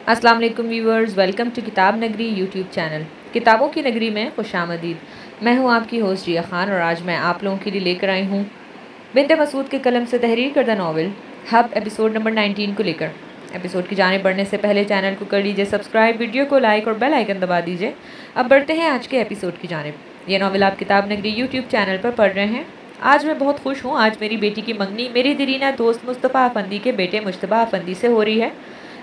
अस्सलाम वालेकुम viewers, welcome to किताब नगरी यूट्यूब चैनल। किताबों की नगरी में खुशामदीद। मैं हूं आपकी होस्ट जिया खान और आज मैं आप लोगों के लिए लेकर आई हूं बिन्त मसूद के कलम से तहरीर करदा नावल हब एपिसोड नंबर 19 को लेकर। एपिसोड की जाने बढ़ने से पहले चैनल को कर लीजिए सब्सक्राइब, वीडियो को लाइक और बेल आइकन दबा दीजिए। अब बढ़ते हैं आज के एपिसोड की जानिब। ये नावल आप किताब नगरी यूट्यूब चैनल पर पढ़ रहे हैं। आज मैं बहुत खुश हूँ। आज मेरी बेटी की मंगनी मेरी दरीना दोस्त मुस्तफ़ा अफंदी के बेटे मुश्तबा अफंदी से हो रही है।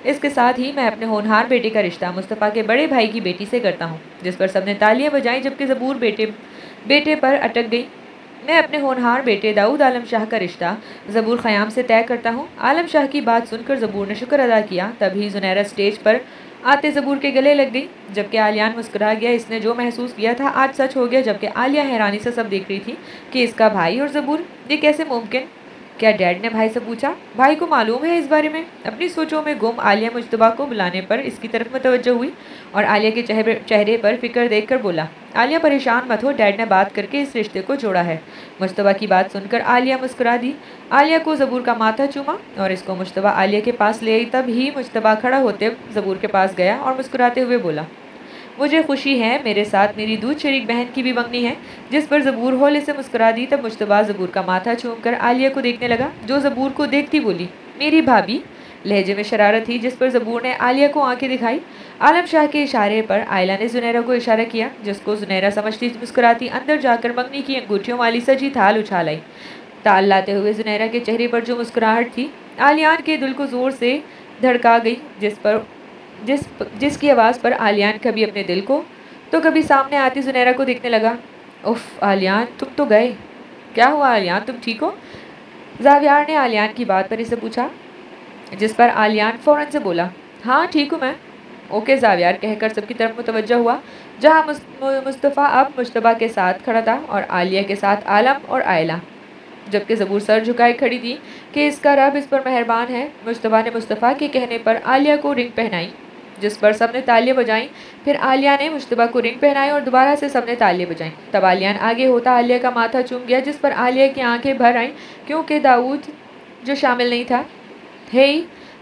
इसके साथ ही मैं अपने होनहार बेटे का रिश्ता मुस्तफ़ा के बड़े भाई की बेटी से करता हूँ, जिस पर सबने तालियां बजाई जबकि ज़बूर बेटे बेटे पर अटक गई। मैं अपने होनहार बेटे दाऊद आलम शाह का रिश्ता ज़बूर ख़याम से तय करता हूँ। आलम शाह की बात सुनकर ज़बूर ने शुक्र अदा किया। तभी ज़ुनैरा स्टेज पर आते ज़बूर के गले लग गई, जबकि आलियान मुस्कुरा गया। इसने जो महसूस किया था आज सच हो गया। जबकि आलिया हैरानी से सब देख रही थी कि इसका भाई और ज़बूर, ये कैसे मुमकिन। क्या डैड ने भाई से पूछा? भाई को मालूम है इस बारे में? अपनी सोचों में गुम आलिया मुश्तबा को बुलाने पर इसकी तरफ मुतवज्जो हुई और आलिया के चेहरे पर फिक्र देखकर बोला, आलिया परेशान मत हो, डैड ने बात करके इस रिश्ते को जोड़ा है। मुश्तबा की बात सुनकर आलिया मुस्कुरा दी। आलिया को ज़बूर का माथा चूमा और इसको मुश्तबा आलिया के पास ले आई। तब ही मुश्तबा खड़ा होते ज़बूर के पास गया और मुस्कुराते हुए बोला, मुझे खुशी है मेरे साथ मेरी दूध शरीक बहन की भी मंगनी है। जिस पर ज़बूर होले से मुस्कुरा दी। तब मुश्तबा ज़बूर का माथा चूमकर आलिया को देखने लगा, जो ज़बूर को देखती बोली, मेरी भाभी। लहजे में शरारत थी, जिस पर ज़बूर ने आलिया को आंखें दिखाई। आलम शाह के इशारे पर आयला ने ज़ुनैरा को इशारा किया, जिसको ज़ुनैरा समझती मुस्कुराती अंदर जाकर मंगनी की अंगूठियों वाली सजी थाल उछाल आई। ताल लाते हुए ज़ुनैरा के चेहरे पर जो मुस्कुराहट थी आलियान के दिल को ज़ोर से धड़का गई, जिसकी आवाज़ पर आलियान कभी अपने दिल को तो कभी सामने आती ज़ुनैरा को देखने लगा। उफ आलियान, तुम तो गए। क्या हुआ आलियान, तुम ठीक हो? जावियार ने आलियान की बात पर इसे पूछा, जिस पर आलियान फ़ौरन से बोला, हाँ ठीक हूँ मैं। ओके जावियार कहकर सबकी तरफ मुतवज्जो हुआ, जहाँ मुस्तफ़ा अब मुश्तबा के साथ खड़ा था और आलिया के साथ आलम और आयला, जबकि ज़बूर सर झुकाए खड़ी थी कि इसका रब इस पर मेहरबान है। मुश्तबा ने मुस्तफ़ा के कहने पर आलिया को रिंग पहनाई, जिस पर सबने तालियां बजाईं। फिर आलिया ने मुश्तबा को रिंग पहनाई और दोबारा से सबने तालियां बजाईं। तब आलियान आगे होता आलिया का माथा चूम गया, जिस पर आलिया की आंखें भर आईं, क्योंकि दाऊद जो शामिल नहीं था। Hey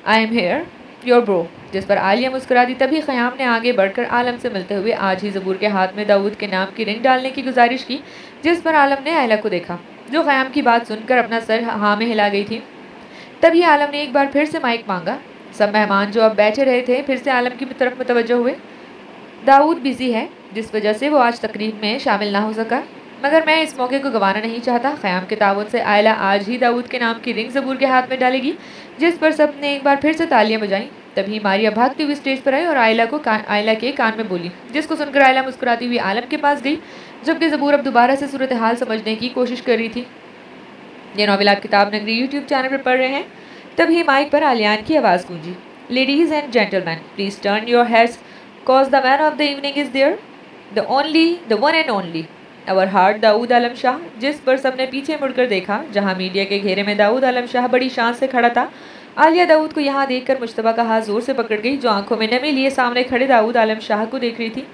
I am here your bro, जिस पर आलिया मुस्कुरा दी। तभी ख़याम ने आगे बढ़कर आलम से मिलते हुए आज ही ज़बूर के हाथ में दाऊद के नाम की रिंग डालने की गुजारिश की, जिस पर आलम ने आयला को देखा, जो ख़याम की बात सुनकर अपना सर हाँ में हिला गई थी। तभी आलम ने एक बार फिर से माइक मांगा। सब मेहमान जो अब बैठे रहे थे फिर से आलम की तरफ मुतवज्जो हुए। दाऊद बिजी है, जिस वजह से वो आज तकरीब में शामिल ना हो सका, मगर मैं इस मौके को गंवाना नहीं चाहता। ख़याम के ताउन से आयला आज ही दाऊद के नाम की रिंग ज़बूर के हाथ में डालेगी, जिस पर सब ने एक बार फिर से तालियां बजाईं। तभी मारिया भागती हुई स्टेज पर आई और आयला के कान में बोली, जिसको सुनकर आयला मुस्कुराती हुई आलम के पास गई, जबकि ज़बूर अब दोबारा से सूरत हाल समझने की कोशिश कर रही थी। ये नॉवेल आप किताब नगरी यूट्यूब चैनल पर पढ़ रहे हैं। तभी माइक पर आलियान की आवाज़ गूंजी, ladies and gentleman please turn your heads cause the man of the evening is there, the one and only our heart Daud Alam Shah. जिस पर सबने पीछे मुड़कर देखा, जहां मीडिया के घेरे में दाऊद आलम शाह बड़ी शान से खड़ा था। आलिया दाऊद को यहाँ देखकर मुश्तबा का हाथ जोर से पकड़ गई, जो आंखों में नमी लिए सामने खड़े दाऊद आलम शाह को देख रही थी,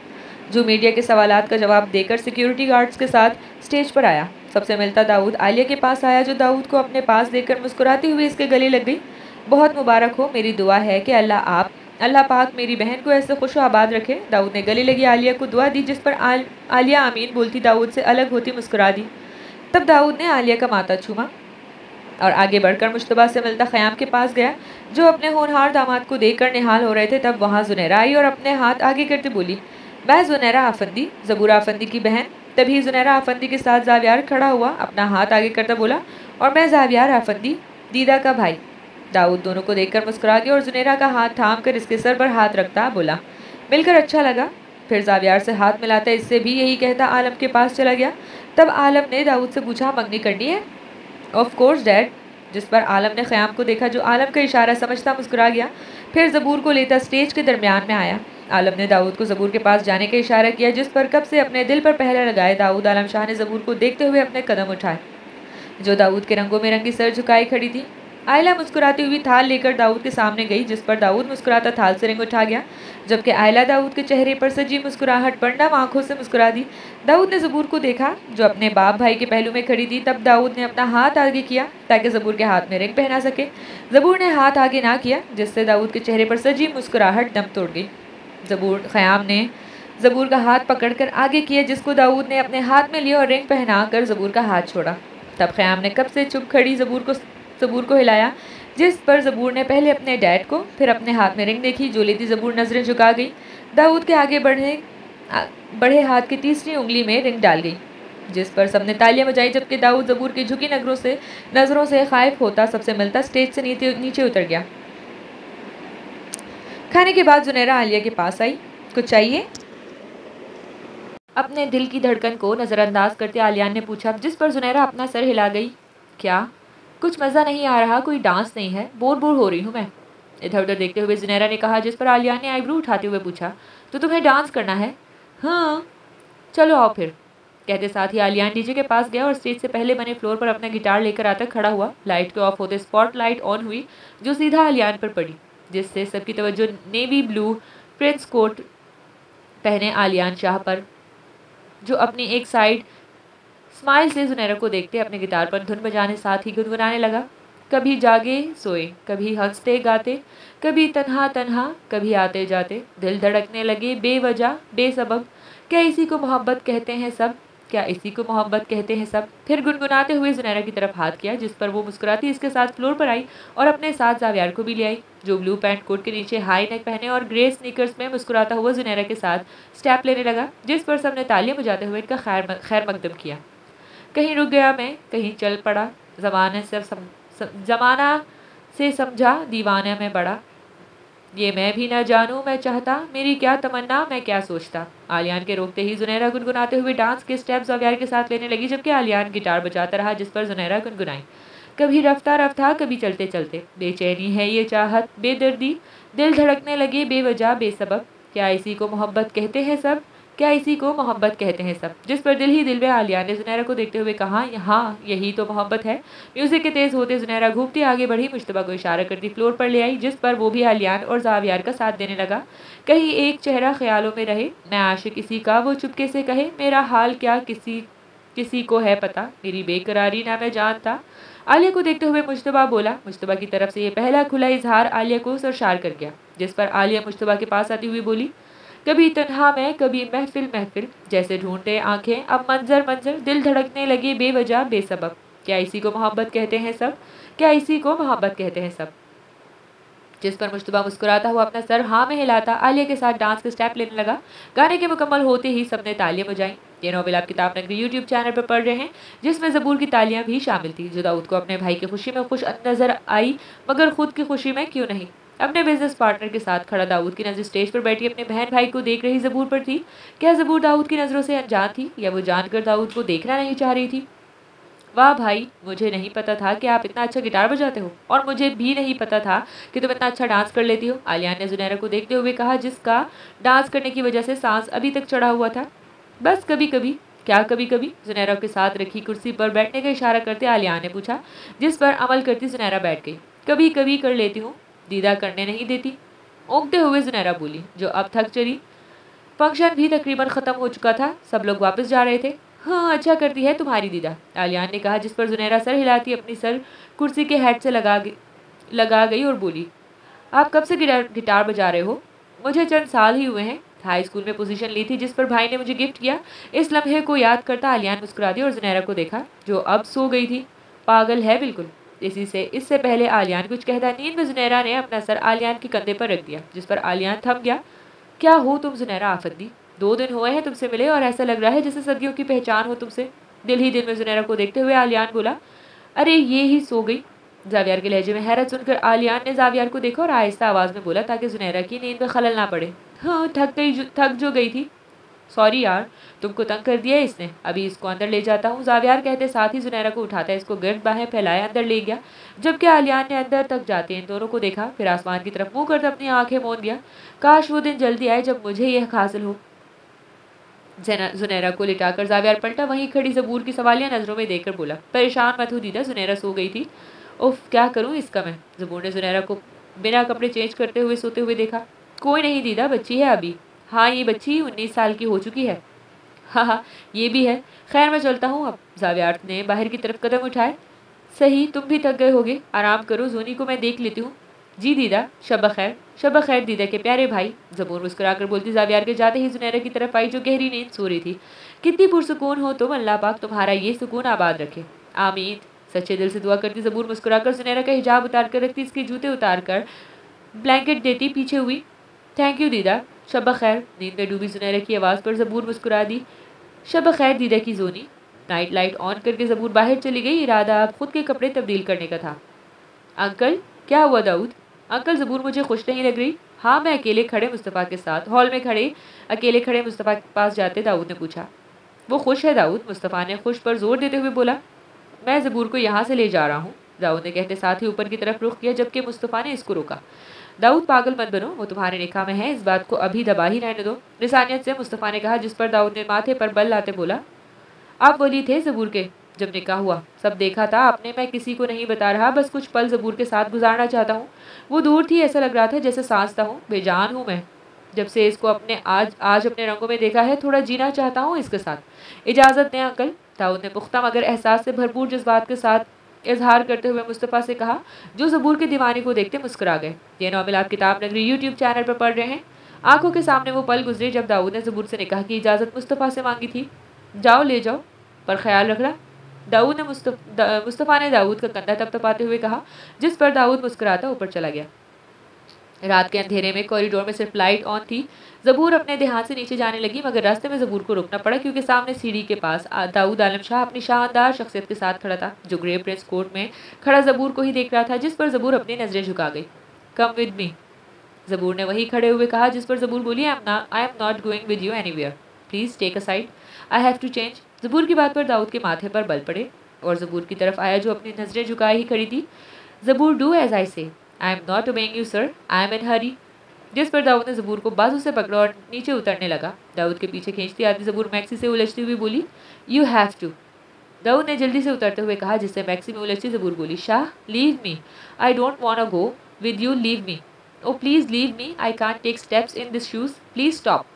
जो मीडिया के सवालात का जवाब देकर सिक्योरिटी गार्ड्स के साथ स्टेज पर आया। सबसे मिलता दाऊद आलिया के पास आया, जो दाऊद को अपने पास देखकर मुस्कुराती हुई इसके गले लग गई। बहुत मुबारक हो, मेरी दुआ है कि अल्लाह पाक मेरी बहन को ऐसे खुश आबाद रखे। दाऊद ने गले लगी आलिया को दुआ दी, जिस पर आलिया आमीन बोलती दाऊद से अलग होती मुस्कुरा दी। तब दाऊद ने आलिया का माथा छूमा और आगे बढ़कर मुश्तबा से मिलता ख़याम के पास गया, जो अपने होनहार दामाद को देखकर निहाल हो रहे थे। तब वहाँ ज़ुनैरा आई और अपने हाथ आगे करते बोली, मैं ज़ुनैरा आफंदी, ज़बूर आफंदी की बहन। तभी ज़ुनैरा आफंदी के साथ जावियार खड़ा हुआ, अपना हाथ आगे करता बोला, और मैं जावियार आफंदी, दीदा का भाई। दाऊद दोनों को देखकर मुस्कुरा गया और ज़ुनैरा का हाथ थाम कर इसके सर पर हाथ रखता बोला, मिलकर अच्छा लगा। फिर जावियार से हाथ मिलाता इससे भी यही कहता आलम के पास चला गया। तब आलम ने दाऊद से पूछा, मंगनी करनी है? Of course dad. जिस पर आलम ने ख़याम को देखा, जो आलम का इशारा समझता मुस्कुरा गया। फिर ज़बूर को लेता स्टेज के दरमियान में आया। आलम ने दाऊद को ज़बूर के पास जाने का इशारा किया, जिस पर कब से अपने दिल पर पहरा लगाए दाऊद आलम शाह ने ज़बूर को देखते हुए अपने कदम उठाए, जो दाऊद के रंगों में रंगी सर झुकाई खड़ी थी। आयला मुस्कुराती हुई थाल लेकर दाऊद के सामने गई, जिस पर दाऊद मुस्कुराता थाल से रिंग उठा गया, जबकि आयला दाऊद के चेहरे पर सजी मुस्कुराहट बंडम आंखों से मुस्कुरा दी। दाऊद ने ज़बूर को देखा जो अपने बाप भाई के पहलू में खड़ी थी। तब दाऊद ने अपना हाथ आगे किया ताकि ज़बूर के हाथ में रिंग पहना सके। ज़बूर ने हाथ आगे ना किया, जिससे दाऊद के चेहरे पर सजी मुस्कुराहट दम तोड़ गई। ख़याम ने ज़बूर का हाथ पकड़कर आगे किया, जिसको दाऊद ने अपने हाथ में लिया और रिंग पहना कर ज़बूर का हाथ छोड़ा। तब ख़याम ने कब से चुप खड़ी ज़बूर को हिलाया, जिस पर ज़बूर ने पहले अपने डैड को फिर अपने हाथ में रिंग देखी। जो लेती ज़बूर नज़रें झुका गई। दाऊद के आगे बढ़े हाथ की तीसरी उंगली में रिंग डाल गई, जिस पर सबने तालियां बजाई, जबकि दाऊद ज़बूर की झुकी नज़रों से खाइफ होता सबसे मिलता स्टेज से नीचे उतर गया। खाने के बाद जुनैरा आलिया के पास आई। कुछ चाहिए? अपने दिल की धड़कन को नज़रअंदाज करते आलियान ने पूछा, जिस पर जुनैरा अपना सर हिला गई। क्या? कुछ मज़ा नहीं आ रहा? कोई डांस नहीं है? बोर हो रही हूँ मैं। इधर उधर देखते हुए जुनैरा ने कहा, जिस पर आलियान ने आईब्रो उठाते हुए पूछा, तो तुम्हें डांस करना है? हाँ। चलो आओ फिर। कहते साथ ही आलियान डीजे के पास गया और स्टेज से पहले बने फ्लोर पर अपना गिटार लेकर आकर खड़ा हुआ। लाइट के ऑफ होते स्पॉटलाइट ऑन हुई, जो सीधा आलियान पर पड़ी, जिससे सबकी तवज्जो नेवी ब्लू प्रिंस कोट पहने आलियान शाह पर, जो अपनी एक साइड स्माइल से जुनैरा को देखते अपने गिटार पर धुन बजाने साथ ही गुनगुनाने लगा। कभी जागे सोए, कभी हंसते गाते, कभी तन्हा तन्हा, कभी आते जाते, दिल धड़कने लगे बेवजह बेसबब, क्या इसी को मोहब्बत कहते हैं सब, क्या इसी को मोहब्बत कहते हैं सब। फिर गुनगुनाते हुए जुनैरा की तरफ हाथ किया, जिस पर वो मुस्कुराती इसके साथ फ्लोर पर आई और अपने साथ जावियार को भी ले आई, जो ब्लू पैंट कोट के नीचे हाई नेक पहने और ग्रे स्नीकर्स में मुस्कुराता हुआ जुनैरा के साथ स्टेप लेने लगा, जिस पर सबने तालियां बजाते हुए इनका खैर मकदम किया। कहीं रुक गया मैं, कहीं चल पड़ा, ज़माना से समझा दीवाना में बड़ा, ये मैं भी ना जानूं मैं चाहता, मेरी क्या तमन्ना मैं क्या सोचता। आलियान के रोकते ही जुनैरा गुनगुनाते हुए डांस के स्टेप्स जावियार के साथ लेने लगी, जबकि आलियान गिटार बजाता रहा, जिस पर जुनैरा गुनगुनाई, कभी रफ्ता रफ्ता, कभी चलते चलते, बेचैनी है ये चाहत बेदर्दी, दिल धड़कने लगे बेवजह बेसबब, क्या इसी को मोहब्बत कहते हैं सब, क्या इसी को मोहब्बत कहते हैं सब। जिस पर दिल ही दिल में आलियान ने जुनैरा को देखते हुए कहा, हाँ यही तो मोहब्बत है। म्यूजिक के तेज होते जुनैरा घूमती आगे बढ़ी, मुश्तबा को इशारा करती फ्लोर पर ले आई, जिस पर वो भी आलियान और जावियार का साथ देने लगा। कहीं एक चेहरा ख्यालों में रहे, मैं आशिक किसी का, वो चुपके से कहे, मेरा हाल क्या किसी को है पता, मेरी बेकरारी ना मैं जानता। आलिया को देखते हुए मुश्तबा बोला। मुश्तबा की तरफ से ये पहला खुला इजहार आलिया को सरशार कर गया, जिस पर आलिया मुश्तबा के पास आती हुई बोली, कभी तन्हा मैं, कभी महफिल महफिल, जैसे ढूंढते आंखें अब मंजर मंजर, दिल धड़कने लगे बेवजह बेसबब, क्या इसी को मोहब्बत कहते हैं सब, क्या इसी को मोहब्बत कहते हैं सब। जिस पर मुश्तबा मुस्कुराता हुआ अपना सर हाँ में हिलाता आलिया के साथ डांस के स्टेप लेने लगा। गाने के मुकम्मल होते ही सबने तालियां बजाई। ये नॉवेल आप किताब नगरी यूट्यूब चैनल पर पढ़ रहे हैं, जिसमें ज़बूर की तालियां भी शामिल थी, जो दाऊद को अपने भाई की खुशी में खुश नजर आई, मगर खुद की खुशी में क्यों नहीं। अपने बिजनेस पार्टनर के साथ खड़ा दाऊद की नज़र स्टेज पर बैठी अपने बहन भाई को देख रही ज़बूर पर थी। क्या ज़बूर दाऊद की नज़रों से अनजान थी, या वो जानकर दाऊद को देखना नहीं चाह रही थी। वाह भाई, मुझे नहीं पता था कि आप इतना अच्छा गिटार बजाते हो, और मुझे भी नहीं पता था कि तुम इतना अच्छा डांस कर लेती हो। आलियान ने जुनैरा को देखते हुए कहा, जिसका डांस करने की वजह से सांस अभी तक चढ़ा हुआ था। बस कभी कभी। क्या कभी कभी? जुनैरा के साथ रखी कुर्सी पर बैठने का इशारा करते आलियान ने पूछा, जिस पर अमल करती जुनैरा बैठ गई। कभी कभी कर लेती हूँ, दीदा करने नहीं देती। ओंगते हुए जुनैरा बोली, जो अब थक चली। फंक्शन भी तकरीबन ख़त्म हो चुका था, सब लोग वापस जा रहे थे। हाँ अच्छा करती है तुम्हारी दीदा, आलियान ने कहा, जिस पर जुनैरा सर हिलाती अपनी सर कुर्सी के हेड से लगा गई और बोली, आप कब से गिटार बजा रहे हो? मुझे चंद साल ही हुए हैं, हाई स्कूल में पोजीशन ली थी, जिस पर भाई ने मुझे गिफ्ट किया। इस लम्हे को याद करता आलियान मुस्कुरा दी और जुनैरा को देखा, जो अब सो गई थी। पागल है बिल्कुल। इससे पहले आलियान कुछ कहता, नींद में जुनैरा ने अपना सर आलियान के कंधे पर रख दिया, जिस पर आलियान थम गया। क्या हो तुम जुनैरा आफती, 2 दिन हुए हैं तुमसे मिले और ऐसा लग रहा है जैसे सदियों की पहचान हो तुमसे। दिल ही दिल में जुनैरा को देखते हुए आलियान बोला, अरे ये ही सो गई। जावियार के लहजे में हैरत सुनकर आलियान ने जावियार को देखा और आहिस्ता आवाज में बोला, ताकि जुनैरा की नींद में खलल ना पड़े, हाँ थक जो गई थी। सॉरी यार, तुमको तंग कर दिया इसने, अभी इसको अंदर ले जाता हूँ। जावियार कहते साथ ही जुनैरा को उठाता इसको गर्द बाहें फैलाए अंदर ले गया, जबकि आलियान ने अंदर तक जाते इन दोनों को देखा, फिर आसमान की तरफ मुंह करते अपनी आंखें मूंद दिया। काश वो दिन जल्दी आए जब मुझे यह हासिल हो। जुनैरा को लिटाकर जावियार पलटा, वहीं खड़ी ज़बूर की सवालिया नजरों में देखकर बोला, परेशान मत हो दीदा, जुनैरा सो गई थी। उफ, क्या करूँ इसका मैं। ज़बूर ने ज़ुनैरा को बिना कपड़े चेंज करते हुए सोते हुए देखा। कोई नहीं दीदा, बच्ची है अभी। हाँ, ये बच्ची 19 साल की हो चुकी है। हाँ हाँ, ये भी है। खैर मैं चलता हूँ अब। ज़ावियार्द ने बाहर की तरफ कदम उठाए। सही, तुम भी थक गए होगे, आराम करो, जोनी को मैं देख लेती हूँ। जी दीदा, शब खैर। शब खैर दीदा के प्यारे भाई। ज़बूर मुस्कुराकर बोलती ज़ावियार के जाते ही ज़ुनैरा की तरफ आई जो गहरी नींद सो रही थी। कितनी पुरसुकून हो तुम, अल्लाह पाक तुम्हारा ये सुकून आबाद रखे। आमीन। सच्चे दिल से दुआ करती ज़बूर मुस्कुराकर ज़ुनैरा का हिजाब उतार कर रखती, इसके जूते उतार कर ब्लैंकेट देती पीछे हुई। थैंक यू दीदा। शब खैर। नींद में डूबी ज़ुनैरा की आवाज़ पर ज़बूर मुस्कुरा दी। शब खैर दीदा की जोनी। नाइट लाइट ऑन करके ज़बूर बाहर चली गई। इरादा अब खुद के कपड़े तब्दील करने का था। अंकल, क्या हुआ दाऊद? अंकल, ज़बूर मुझे खुश नहीं लग रही। हाँ, मैं अकेले खड़े मुस्तफ़ा के साथ हॉल में खड़े अकेले खड़े मुस्तफ़ा के पास जाते दाऊद ने पूछा। वो खुश है दाऊद, मुस्तफ़ा ने खुश पर जोर देते हुए बोला। मैं ज़बूर को यहाँ से ले जा रहा हूँ, दाऊद ने कहते साथ ही ऊपर की तरफ रुख किया, जबकि मुस्तफ़ा ने इसको रोका। दाऊद, पागल मत बनो, वो तुम्हारे निकाह में है, इस बात को अभी दबा ही रहने दो, निसानियत से मुस्तफ़ा ने कहा, जिस पर दाऊद ने माथे पर बल लाते बोला। आप वली थे ज़बूर के जब निकाह हुआ, सब देखा था आपने, मैं किसी को नहीं बता रहा, बस कुछ पल ज़बूर के साथ गुजारना चाहता हूँ। वो दूर थी, ऐसा लग रहा था जैसे सांसता हूँ, बेजान हूँ मैं। जब से इसको अपने आज आज अपने रंगों में देखा है, थोड़ा जीना चाहता हूँ इसके साथ। इजाज़त दें अंकल, दाऊद ने पुख्ता मगर एहसास से भरपूर जज्बात के साथ इजहार करते हुए मुस्तफ़ा से कहा, जो ज़बूर के दीवाने को देखते मुस्कुरा गए। ये नॉवेल आप किताब नगरी यूट्यूब चैनल पर पढ़ रहे हैं। आंखों के सामने वो पल गुजरे जब दाऊद ने ज़बूर से निकाह की इजाज़त मुस्तफ़ा से मांगी थी। जाओ, ले जाओ, पर ख्याल रखना। मुस्तफ़ा ने दाऊद का कंधा थपथपाते हुए कहा, जिस पर दाऊद मुस्कुराता ऊपर चला गया। रात के अंधेरे में कॉरिडोर में सिर्फ लाइट ऑन थी। ज़बूर अपने ध्यान से नीचे जाने लगी, मगर रास्ते में ज़बूर को रुकना पड़ा क्योंकि सामने सीढ़ी के पास दाऊद आलम शाह अपनी शानदार शख्सियत के साथ खड़ा था, जो ग्रे प्रेस कोट में खड़ा ज़बूर को ही देख रहा था, जिस पर ज़बूर अपनी नजरें झुका गई। कम विद मी, ज़बूर ने वही खड़े हुए कहा, जिस पर ज़बूर बोली, I am not going with you anywhere, please take a side, I have to change. Zabur की बात पर दाऊद के माथे पर बल पड़े और ज़बूर की तरफ आया, जो अपनी नजरें झुकाए ही खड़ी थी। ज़बूर, do as I say, I am not obeying you sir, I am in hurry. जिस पर दाऊद ने ज़बूर को बाजू से पकड़ा और नीचे उतरने लगा। दाऊद के पीछे खींचती आती ज़बूर मैक्सी से उलझती हुई बोली, यू हैव टू। दाऊद ने जल्दी से उतरते हुए कहा, जिससे मैक्सी में उलझती ज़बूर बोली, Shah, leave me, I don't want go with you, leave me, oh please leave me, I can't take steps in this shoes, please stop.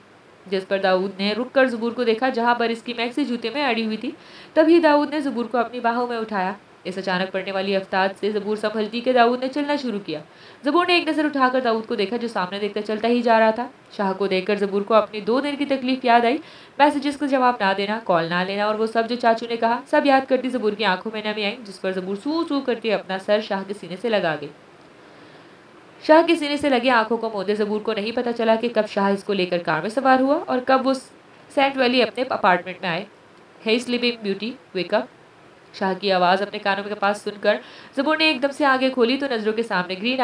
जिस पर दाऊद ने रुक कर ज़बूर को देखा, जहाँ पर इसकी मैक्सी जूते में अड़ी हुई थी। तभी दाऊद ने ज़बूर को अपनी बाहों में उठाया। इस अचानक पड़ने वाली अफ्ताज से ज़बूर संभलती के दाऊद ने चलना शुरू किया। ज़बूर ने एक नज़र उठाकर दाऊद को देखा, जो सामने देखकर चलता ही जा रहा था। शाह को देखकर ज़बूर को अपनी 2 दिन की तकलीफ याद आई, मैसेजेस को जवाब ना देना, कॉल ना लेना और वो सब जो चाचू ने कहा, सब याद करती ज़बूर की आंखों में नमी आई, जिस पर ज़बूर सू सू करती अपना सर शाह के सीने से लगा गई। शाह के सीने से लगी आंखों को मोदे ज़बूर को नहीं पता चला कि कब शाह इसको लेकर कार में सवार हुआ और कब वो सेंट वैली अपने अपार्टमेंट में आए। Hey sleeping beauty, wake up. Shah की आवाज़ अपने कानों के पास सुनकर ज़बूर ने एकदम से आंखें खोली तो नज़रों के सामने ग्रीन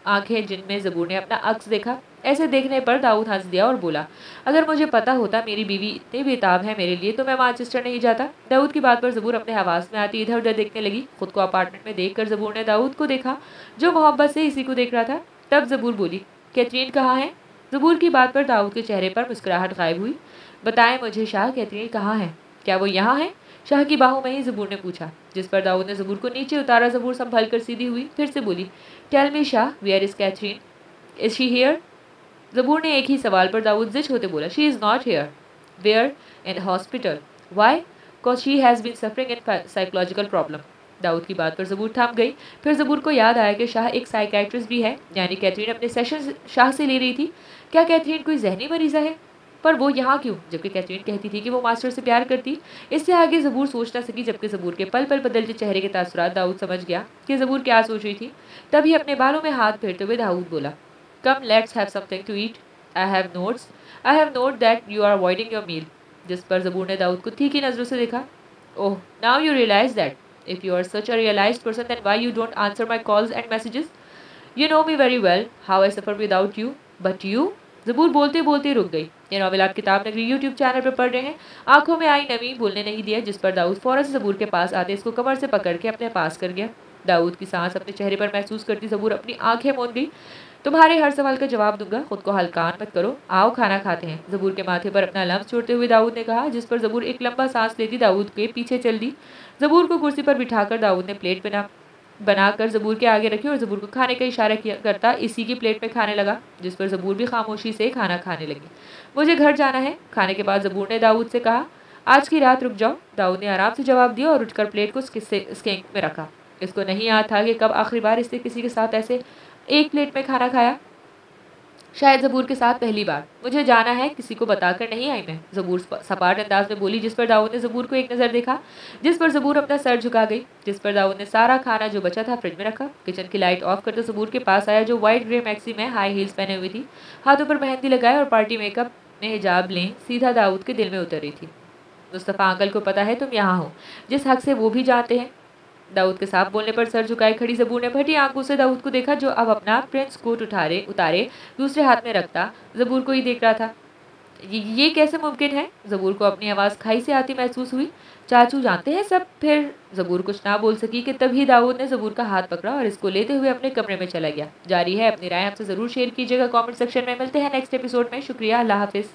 आंखें, जिनमें ज़बूर ने अपना अक्स देखा। ऐसे देखने पर दाऊद हंस दिया और बोला, अगर मुझे पता होता मेरी बीवी इतनी बेताब है मेरे लिए, तो मैं मैनचेस्टर नहीं जाता। दाऊद की बात पर ज़बूर अपने हवास में आती इधर उधर देखने लगी। खुद को अपार्टमेंट में देखकर ज़बूर ने दाऊद को देखा, जो मोहब्बत से इसी को देख रहा था। तब ज़बूर बोली, कैथरीन कहाँ है? ज़बूर की बात पर दाऊद के चेहरे पर मुस्कुराहट गायब हुई। बताएं मुझे शाह, कैथरीन कहाँ है? क्या वो यहाँ है? शाह की बाहों में ही ज़बूर ने पूछा, जिस पर दाऊद ने ज़बूर को नीचे उतारा। ज़बूर संभल कर सीधी हुई, फिर से बोली, tell me Shah, where is Catherine, is she here? Zabur ने एक ही सवाल पर दाऊद जिच होते बोला, she is not here. Where? In hospital. Why? Cause she has been suffering in psychological problem. Daud की बात पर ज़बूर थम गई। फिर ज़बूर को याद आया कि शाह एक साइकेट्रिस्ट भी है, यानी कैथरीन अपने सेशन शाह से ले रही थी। क्या कैथरीन कोई जहनी मरीज़ा है? पर वो यहाँ क्यों, जबकि कैथरीन कहती थी कि वो मास्टर से प्यार करती। इससे आगे ज़बूर सोच ना सकी, जबकि ज़बूर के पल पल बदलते चेहरे के तासुरात दाऊद समझ गया कि ज़बूर क्या सोच रही थी। तभी अपने बालों में हाथ फेरते हुए दाऊद बोला, come let's have something to eat, I have note that you are avoiding your meal. जिस पर ज़बूर ने दाऊद को तीखी नज़रों से देखा। Oh, now you realise that if you are such a realized person, then why you don't answer my calls and messages? You know me very well, how I suffer without you. But you? ज़बूर बोलते बोलते रुक गई। ये novel आप किताब नगरी YouTube channel पर पढ़ रहे हैं। आंखों में आई नमी बोलने नहीं दिया, जिस पर दाऊद फौरन से ज़बूर के पास आते इसको कमर से पकड़ के अपने पास कर गया। दाऊद की सांस अपने चेहरे पर महसूस करती ज़बूर अपनी आंखें मूंद गई। तुम्हारे हर सवाल का जवाब दूंगा, खुद को हल्कान मत करो, आओ खाना खाते हैं। ज़बूर के माथे पर अपना लम्स छोड़ते हुए दाऊद ने कहा, जिस पर ज़बूर एक लंबा सांस लेती दाऊद के पीछे चल दी। ज़बूर को कुर्सी पर बिठाकर दाऊद ने प्लेट बनाकर ज़बूर के आगे रखी और ज़बूर को खाने का इशारा किया करता इसी की प्लेट में खाने लगा, जिस पर ज़बूर भी खामोशी से खाना खाने लगी। मुझे घर जाना है। खाने के बाद ज़बूर ने दाऊद से कहा, आज की रात रुक जाओ। दाऊद ने आराम से जवाब दिया और उठकर प्लेट को स्कैंक में रखा। इसको नहीं याद था कि कब आखिरी बार इसने किसी के साथ ऐसे एक प्लेट में खाना खाया। शायद ज़बूर के साथ पहली बार। मुझे जाना है, किसी को बताकर नहीं आई मैं, ज़बूर सपाट अंदाज में बोली, जिस पर दाऊद ने ज़बूर को एक नज़र देखा, जिस पर ज़बूर अपना सर झुका गई, जिस पर दाऊद ने सारा खाना जो बचा था फ्रिज में रखा। किचन की लाइट ऑफ करते ज़बूर के पास आया, जो वाइट ग्रे मैक्सी में हाई हील्स पहने हुई थी, हाथों पर मेहंदी लगाए और पार्टी मेकअप में हिजाब लें सीधा दाऊद के दिल में उतर रही थी। मुस्तफ़ा अंकल को पता है तुम यहाँ हो, जिस हक से वो भी जानते हैं। दाऊद के साफ बोलने पर सर झुकाए खड़ी ज़बूर ने फटी आंखों से दाऊद को देखा, जो अब अपना प्रिंस कोट उतारे दूसरे हाथ में रखता ज़बूर को ही देख रहा था। ये कैसे मुमकिन है? ज़बूर को अपनी आवाज़ खाई से आती महसूस हुई। चाचू जानते हैं सब? फिर ज़बूर कुछ ना बोल सकी कि तभी दाऊद ने ज़बूर का हाथ पकड़ा और इसको लेते हुए अपने कमरे में चला गया। जारी है, अपनी राय हमसे ज़रूर शेयर कीजिएगा कमेंट सेक्शन में। मिलते हैं नेक्स्ट एपिसोड में। शुक्रिया, अल्लाह हाफिज़।